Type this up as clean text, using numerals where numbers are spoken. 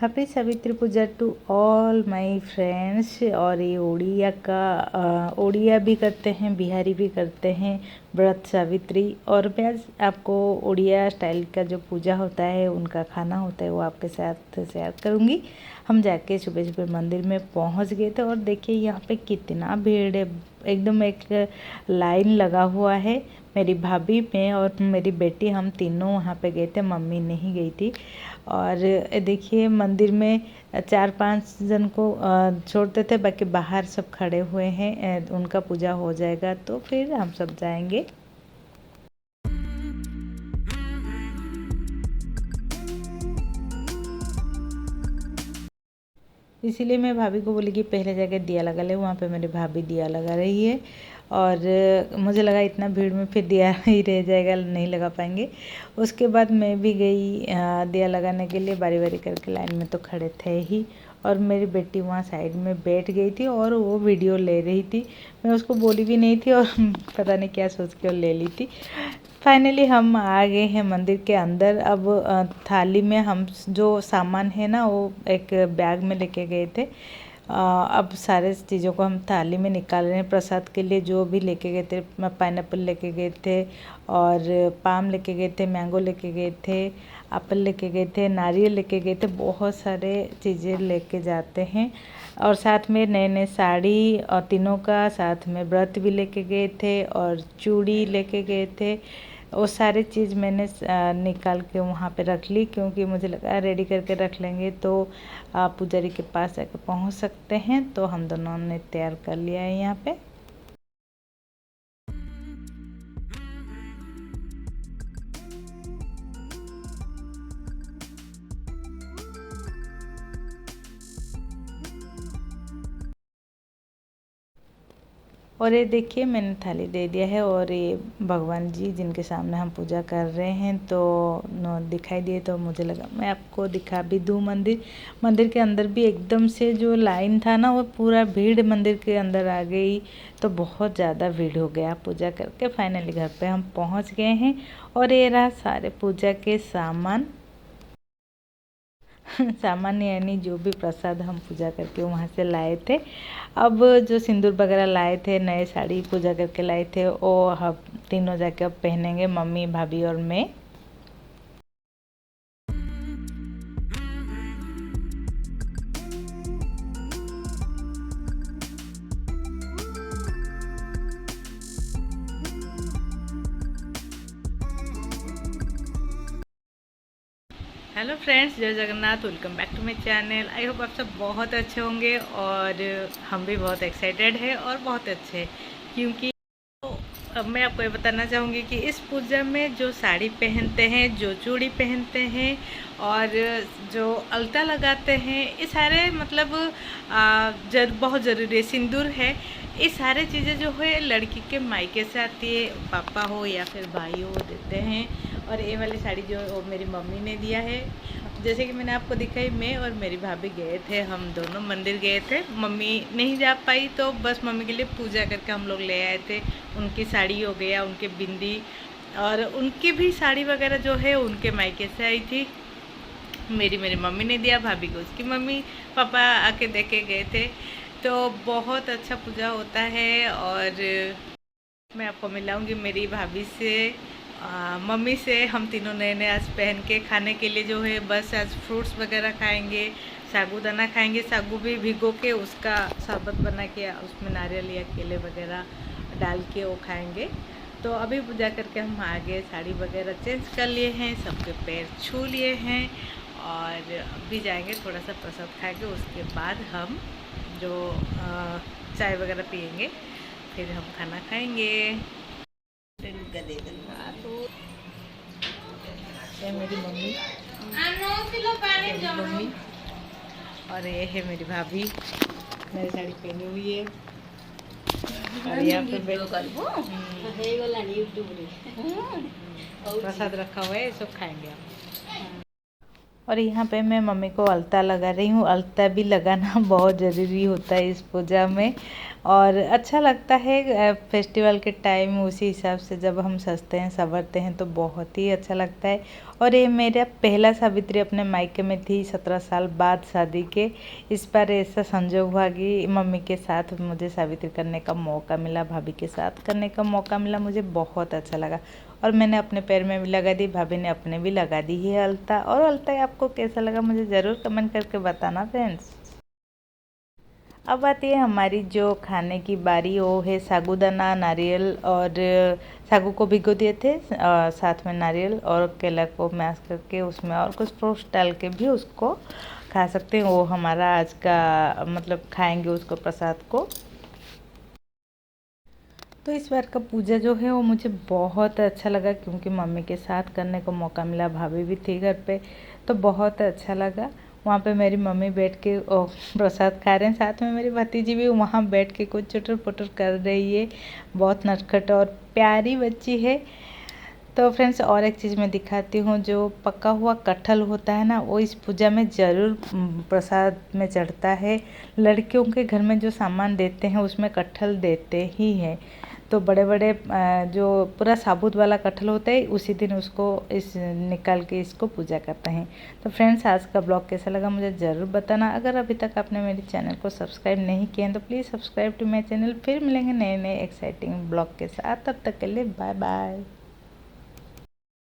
Happy Savitri Puja to all my friends. और ये ओड़िया भी करते हैं, बिहारी भी करते हैं व्रत सावित्री। और मैं आज आपको ओड़िया स्टाइल का जो पूजा होता है, उनका खाना होता है, वो आपके साथ शेयर करूँगी। हम जाके सुबह सुबह मंदिर में पहुंच गए थे और देखिए यहाँ पे कितना भीड़ है, एकदम एक लाइन लगा हुआ है। मेरी भाभी, मैं और मेरी बेटी, हम तीनों वहाँ पे गए थे, मम्मी नहीं गई थी। और देखिए मंदिर में 4-5 जन को छोड़ते थे, बाकी बाहर सब खड़े हुए हैं। उनका पूजा हो जाएगा तो फिर हम सब जाएंगे। इसीलिए मैं भाभी को बोली कि पहले जाके दिया लगा ले। वहाँ पे मेरी भाभी दिया लगा रही है और मुझे लगा इतना भीड़ में फिर दिया ही रह जाएगा, नहीं लगा पाएंगे। उसके बाद मैं भी गई दिया लगाने के लिए, बारी बारी करके। लाइन में तो खड़े थे ही और मेरी बेटी वहाँ साइड में बैठ गई थी और वो वीडियो ले रही थी। मैं उसको बोली भी नहीं थी और पता नहीं क्या सोच के वो ले ली थी। फाइनली हम आ गए हैं मंदिर के अंदर। अब थाली में हम जो सामान है ना, वो एक बैग में लेके गए थे। अब सारे चीज़ों को हम थाली में निकाल रहे हैं। प्रसाद के लिए जो भी लेके गए थे, पाइनएप्पल लेके गए थे और पाम लेके गए थे, मैंगो लेके गए थे, एप्पल लेके गए थे, नारियल लेके गए थे। बहुत सारे चीज़ें लेके जाते हैं। और साथ में नए नए साड़ी और तीनों का, साथ में व्रत भी लेके गए थे और चूड़ी लेके गए थे। वो सारी चीज़ मैंने निकाल के वहाँ पे रख ली, क्योंकि मुझे लगा रेडी करके रख लेंगे तो पुजारी के पास जाकर पहुँच सकते हैं। तो हम दोनों ने तैयार कर लिया है यहाँ पे। और ये देखिए मैंने थाली दे दिया है और ये भगवान जी जिनके सामने हम पूजा कर रहे हैं तो दिखाई दिए, तो मुझे लगा मैं आपको दिखा भी दूँ। मंदिर के अंदर भी एकदम से जो लाइन था ना, वो पूरा भीड़ मंदिर के अंदर आ गई, तो बहुत ज़्यादा भीड़ हो गया। पूजा करके फाइनली घर पे हम पहुंच गए हैं और ये रहा सारे पूजा के सामान सामान्य, यानी जो भी प्रसाद हम पूजा करके वहाँ से लाए थे। अब जो सिंदूर वगैरह लाए थे, नए साड़ी पूजा करके लाए थे, वो हम तीनों जाके अब पहनेंगे, मम्मी, भाभी और मैं। हेलो फ्रेंड्स, जय Jagannath, welcome back to my channel. I hope आप सब बहुत अच्छे होंगे और हम भी बहुत एक्साइटेड है और बहुत अच्छे हैं, क्योंकि अब मैं आपको ये बताना चाहूँगी कि इस पूजा में जो साड़ी पहनते हैं, जो चूड़ी पहनते हैं और जो अलता लगाते हैं, ये सारे मतलब बहुत ज़रूरी है। सिंदूर है, ये सारे चीज़ें जो है लड़की के मायके से आती है, पापा हो या फिर भाई हो देते हैं। और ये वाली साड़ी जो वो मेरी मम्मी ने दिया है, जैसे कि मैंने आपको दिखाई, मैं और मेरी भाभी गए थे, हम दोनों मंदिर गए थे। मम्मी नहीं जा पाई तो बस मम्मी के लिए पूजा करके हम लोग ले आए थे। उनकी साड़ी हो गया, उनके बिंदी, और उनकी भी साड़ी वगैरह जो है उनके मायके से आई थी। मेरी मम्मी ने दिया, भाभी को उसकी मम्मी पापा आके दे के गए थे। तो बहुत अच्छा पूजा होता है और मैं आपको मिलाऊंगी मेरी भाभी से, मम्मी से। हम तीनों नए नए आज पहन के खाने के लिए जो है बस आज फ्रूट्स वगैरह खाएंगे, साबूदाना खाएंगे, सागू भी भिगो के उसका शरबत बना के उसमें नारियल या केले वगैरह डाल के वो खाएंगे। तो अभी पूजा करके हम आ गए, साड़ी वगैरह चेंज कर लिए हैं, सबके पैर छू लिए हैं और अभी जाएंगे थोड़ा सा प्रसाद खा के। उसके बाद हम जो चाय वगैरह पियेंगे, फिर हम खाना खाएंगे। ये मेरी मम्मी और ये है मेरी भाभी, मेरी साड़ी पहनी हुई है और यहाँ पे प्रसाद रखा हुआ है, सब खाएंगे हम। और यहाँ पे मैं मम्मी को अलता लगा रही हूँ। अलता भी लगाना बहुत ज़रूरी होता है इस पूजा में, और अच्छा लगता है फेस्टिवल के टाइम। उसी हिसाब से जब हम सजते हैं संवरते हैं तो बहुत ही अच्छा लगता है। और ये मेरा पहला सावित्री अपने मायके में थी 17 साल बाद शादी के। इस बार ऐसा संजोग हुआ कि मम्मी के साथ मुझे सावित्री करने का मौका मिला, भाभी के साथ करने का मौका मिला। मुझे बहुत अच्छा लगा और मैंने अपने पैर में भी लगा दी, भाभी ने अपने भी लगा दी है अलता। और अलता आपको कैसा लगा मुझे ज़रूर कमेंट करके बताना फ्रेंड्स। अब आती है हमारी जो खाने की बारी, वो है साबूदाना, नारियल। और सागू को भिगो दिए थे, साथ में नारियल और केला को मैश करके उसमें और कुछ फ्रूट्स डाल के भी उसको खा सकते हैं। वो हमारा आज का मतलब खाएंगे उसको, प्रसाद को। तो इस बार का पूजा जो है वो मुझे बहुत अच्छा लगा, क्योंकि मम्मी के साथ करने को मौका मिला, भाभी भी थी घर पे, तो बहुत अच्छा लगा। वहाँ पे मेरी मम्मी बैठ के प्रसाद खा रहे हैं, साथ में मेरी भतीजी भी वहाँ बैठ के कुछ चुटर पुटर कर रही है। बहुत नटखट और प्यारी बच्ची है। तो फ्रेंड्स, और एक चीज़ मैं दिखाती हूँ, जो पका हुआ कटहल होता है ना, वो इस पूजा में ज़रूर प्रसाद में चढ़ता है। लड़कियों के घर में जो सामान देते हैं उसमें कटहल देते ही हैं। तो बड़े बड़े जो पूरा साबुत वाला कटहल होता है, उसी दिन उसको इस निकाल के इसको पूजा करते हैं। तो फ्रेंड्स, आज का ब्लॉग कैसा लगा मुझे ज़रूर बताना। अगर अभी तक आपने मेरे चैनल को सब्सक्राइब नहीं किया तो please subscribe to my channel. फिर मिलेंगे नए नए एक्साइटिंग ब्लॉग के साथ, तब तक के लिए बाय बाय।